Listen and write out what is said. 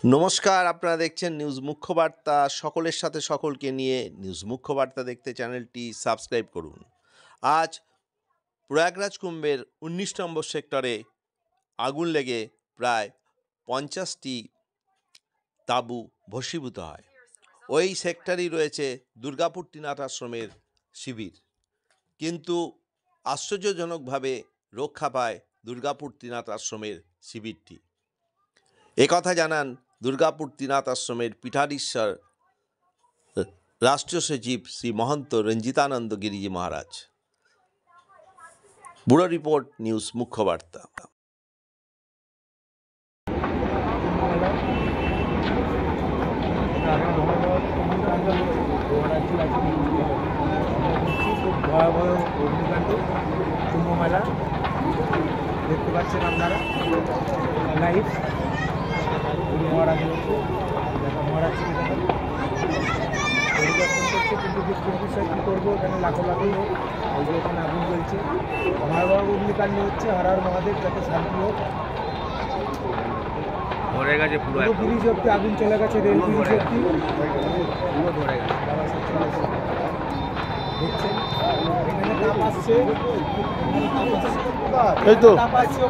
নমস্কার, আপনারা দেখছেন নিউজ মুখ্য বার্তা। সকলের সাথে সকলকে নিয়ে নিউজ মুখ্য বার্তা দেখতে চ্যানেলটি সাবস্ক্রাইব করুন। আজ প্রয়াগরাজ কুম্ভের 19 নম্বর সেক্টরে আগুন লেগে প্রায় 50টি তাঁবু ভস্মীভূত হয়। ওই সেক্টরেই রয়েছে দুর্গাপুর ত্রিনাথ আশ্রমের শিবির, কিন্তু আশ্চর্যজনকভাবে রক্ষা পায় দুর্গাপুর ত্রিনাথ আশ্রমের শিবিরটি। একথা জানান দুর্গাপুর ত্রিনাথ আশ্রমের পীঠাধীশ্বর রাষ্ট্রীয় সচিব শ্রী মহন্ত রঞ্জিতানন্দ গিরিজি মহারাজ। ব্যুরো রিপোর্ট, নিউজ মুখ্য বার্তা। খুব ভয়াবহ অগ্নিকাণ্ড কুম্ভমেলা দেখতে পাচ্ছেন আপনারা লাইভ। মহারাজ মহারাজ পরিদর্শন করছে, কিন্তু দুঃখের বিষয় কী করবো, এখানে লাখো লাখো লোক, ওই যে এখানে আগুন জ্বলছে, ভয়াবহ অগ্নিকাণ্ড হচ্ছে। হর হর মহাদেব, যাতে শান্তি হোক। ধরে গেছে পুরো ব্রিজ অব্দি আগুন চলে গেছে, রেল ব্রিজ অব্দি পুরো ধরে গেছে। দেখছেন এখানে তাপ আসছে, এই তো তাপ আসছে।